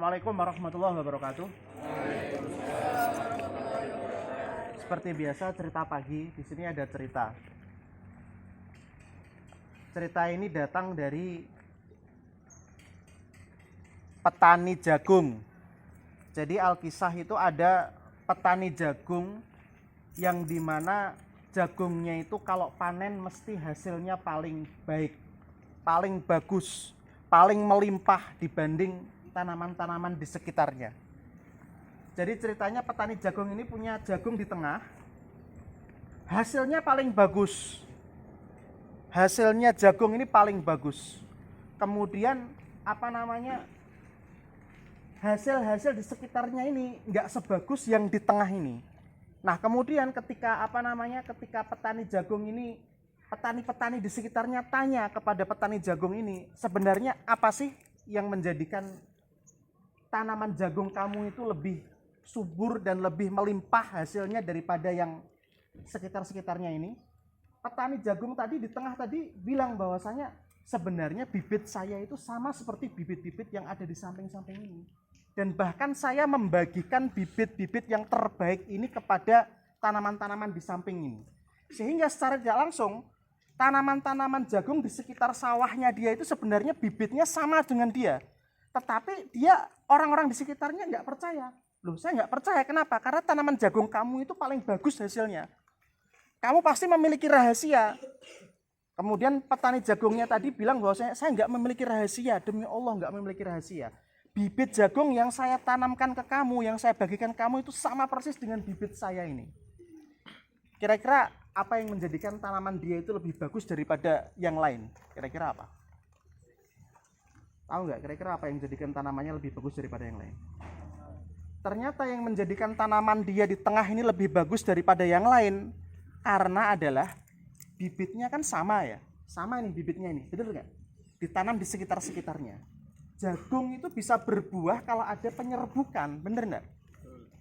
Assalamualaikum warahmatullahi wabarakatuh. Seperti biasa cerita pagi, di sini ada cerita. Cerita ini datang dari petani jagung. Jadi Alkisah itu ada petani jagung yang dimana jagungnya itu kalau panen mesti hasilnya paling baik, paling bagus, paling melimpah dibanding tanaman-tanaman di sekitarnya. Jadi ceritanya petani jagung ini punya jagung di tengah, hasilnya paling bagus. Hasilnya jagung ini paling bagus. Kemudian hasil-hasil di sekitarnya ini nggak sebagus yang di tengah ini. Nah kemudian ketika petani-petani di sekitarnya tanya kepada petani jagung ini, sebenarnya apa sih yang menjadikan tanaman jagung kamu itu lebih subur dan lebih melimpah hasilnya daripada yang sekitar-sekitarnya ini? Petani jagung tadi di tengah tadi bilang bahwasanya sebenarnya bibit saya itu sama seperti bibit-bibit yang ada di samping-samping ini. Dan bahkan saya membagikan bibit-bibit yang terbaik ini kepada tanaman-tanaman di samping ini. Sehingga secara tidak langsung tanaman-tanaman jagung di sekitar sawahnya dia itu sebenarnya bibitnya sama dengan dia. Tetapi dia orang-orang di sekitarnya nggak percaya. Loh, saya nggak percaya. Kenapa? Karena tanaman jagung kamu itu paling bagus hasilnya. Kamu pasti memiliki rahasia. Kemudian petani jagungnya tadi bilang bahwa saya nggak memiliki rahasia. Demi Allah nggak memiliki rahasia. Bibit jagung yang saya tanamkan ke kamu, yang saya bagikan kamu itu sama persis dengan bibit saya ini. Kira-kira apa yang menjadikan tanaman dia itu lebih bagus daripada yang lain? Kira-kira apa? Tahu nggak kira-kira apa yang menjadikan tanamannya lebih bagus daripada yang lain? Ternyata yang menjadikan tanaman dia di tengah ini lebih bagus daripada yang lain karena adalah bibitnya kan sama ya. Sama ini bibitnya ini, betul nggak? Ditanam di sekitar-sekitarnya. Jagung itu bisa berbuah kalau ada penyerbukan, bener nggak?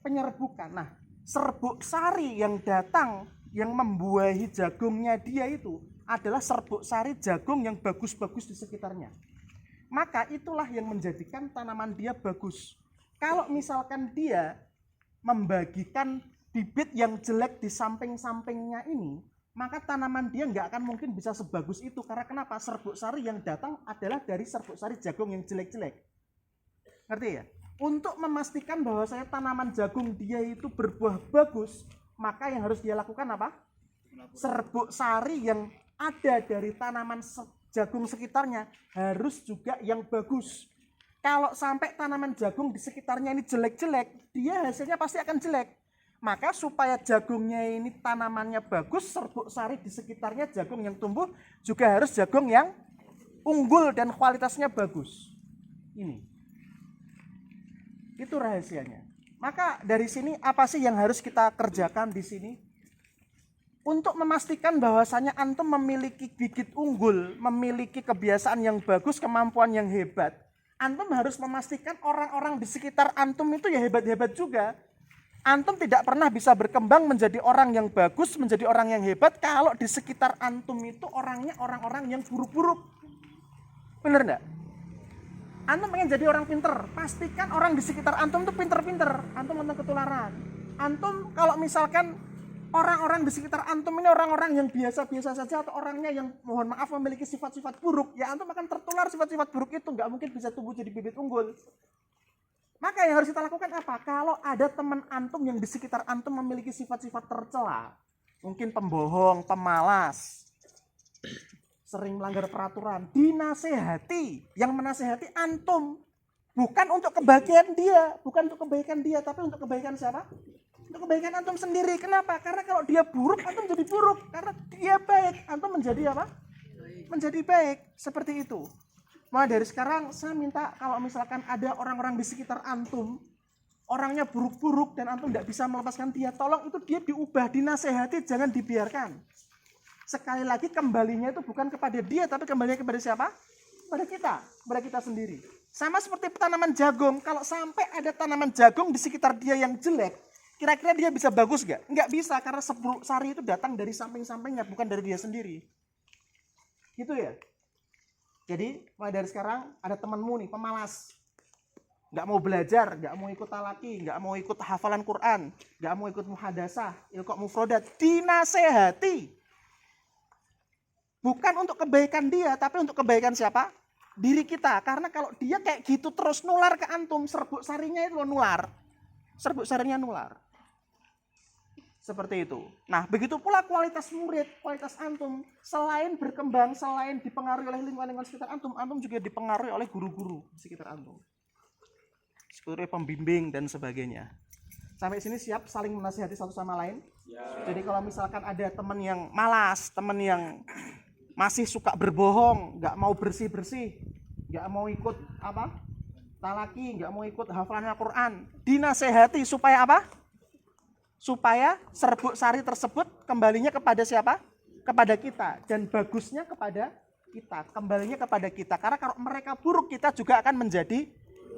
Penyerbukan. Nah, serbuk sari yang datang yang membuahi jagungnya dia itu adalah serbuk sari jagung yang bagus-bagus di sekitarnya. Maka itulah yang menjadikan tanaman dia bagus. Kalau misalkan dia membagikan bibit yang jelek di samping-sampingnya ini, maka tanaman dia nggak akan mungkin bisa sebagus itu. Karena kenapa? Serbuk sari yang datang adalah dari serbuk sari jagung yang jelek-jelek. Ngerti ya? Untuk memastikan bahwa saya tanaman jagung dia itu berbuah bagus, maka yang harus dia lakukan apa? Serbuk sari yang ada dari tanaman jagung sekitarnya harus juga yang bagus. Kalau sampai tanaman jagung di sekitarnya ini jelek-jelek, dia hasilnya pasti akan jelek. Maka supaya jagungnya ini tanamannya bagus, serbuk sari di sekitarnya jagung yang tumbuh juga harus jagung yang unggul dan kualitasnya bagus. Ini. Itu rahasianya. Maka dari sini apa sih yang harus kita kerjakan di sini? Untuk memastikan bahwasanya antum memiliki gigit unggul, memiliki kebiasaan yang bagus, kemampuan yang hebat. Antum harus memastikan orang-orang di sekitar antum itu ya hebat-hebat juga. Antum tidak pernah bisa berkembang menjadi orang yang bagus, menjadi orang yang hebat kalau di sekitar antum itu orangnya orang-orang yang buruk-buruk. Bener enggak? Antum pengen jadi orang pinter, pastikan orang di sekitar antum itu pinter-pinter. Antum nonton ketularan. Antum kalau misalkan orang-orang di sekitar antum ini orang-orang yang biasa-biasa saja atau orangnya yang mohon maaf memiliki sifat-sifat buruk, ya antum akan tertular sifat-sifat buruk itu, nggak mungkin bisa tumbuh jadi bibit unggul. Maka yang harus kita lakukan apa? Kalau ada teman antum yang di sekitar antum memiliki sifat-sifat tercela, mungkin pembohong, pemalas, sering melanggar peraturan, dinasehati. Yang menasehati antum, bukan untuk kebahagiaan dia, bukan untuk kebaikan dia, tapi untuk kebaikan siapa? Untuk kebaikan antum sendiri. Kenapa? Karena kalau dia buruk, antum jadi buruk. Karena dia baik, antum menjadi apa? Menjadi baik. Seperti itu. Mulai dari sekarang saya minta kalau misalkan ada orang-orang di sekitar antum, orangnya buruk-buruk dan antum tidak bisa melepaskan dia, tolong itu dia diubah, dinasehati, jangan dibiarkan. Sekali lagi kembalinya itu bukan kepada dia, tapi kembalinya kepada siapa? Kepada kita sendiri. Sama seperti tanaman jagung, kalau sampai ada tanaman jagung di sekitar dia yang jelek, kira-kira dia bisa bagus nggak? Nggak bisa, karena serbuk sari itu datang dari samping-sampingnya, bukan dari dia sendiri. Gitu ya. Jadi mulai dari sekarang ada temanmu nih pemalas, nggak mau belajar, nggak mau ikut talaki, nggak mau ikut hafalan Quran, nggak mau ikut muhadasah, ilqa mufrodat, dinasehati. Bukan untuk kebaikan dia, tapi untuk kebaikan siapa? Diri kita. Karena kalau dia kayak gitu terus nular ke antum, serbuk sarinya itu nular. Serbuk sarinya nular. Seperti itu. Nah, begitu pula kualitas murid, kualitas antum. Selain berkembang, selain dipengaruhi oleh lingkungan-lingkungan sekitar antum, antum juga dipengaruhi oleh guru-guru di sekitar antum. Seperti pembimbing dan sebagainya. Sampai sini siap saling menasihati satu sama lain? Ya. Jadi kalau misalkan ada teman yang malas, teman yang masih suka berbohong, nggak mau bersih-bersih, nggak mau ikut apa? Talaki, nggak mau ikut hafalan Al-Quran, dinasehati supaya apa? Supaya serbuk sari tersebut kembalinya kepada siapa? Kepada kita. Dan bagusnya kepada kita, kembalinya kepada kita. Karena kalau mereka buruk, kita juga akan menjadi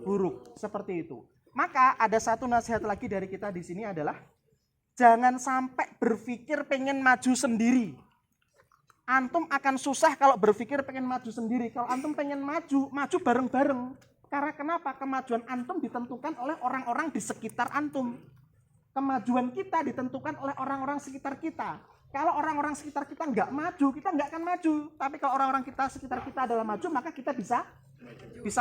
buruk. Seperti itu. Maka ada satu nasihat lagi dari kita di sini adalah jangan sampai berpikir pengen maju sendiri. Antum akan susah kalau berpikir pengen maju sendiri. Kalau antum pengen maju, maju bareng-bareng. Karena kenapa? Kemajuan antum ditentukan oleh orang-orang di sekitar antum. Kemajuan kita ditentukan oleh orang-orang sekitar kita. Kalau orang-orang sekitar kita nggak maju, kita nggak akan maju. Tapi kalau orang-orang kita sekitar kita adalah maju, maka kita bisa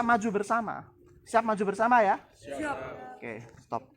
maju bersama. Siap maju bersama ya? Siap. Oke, stop.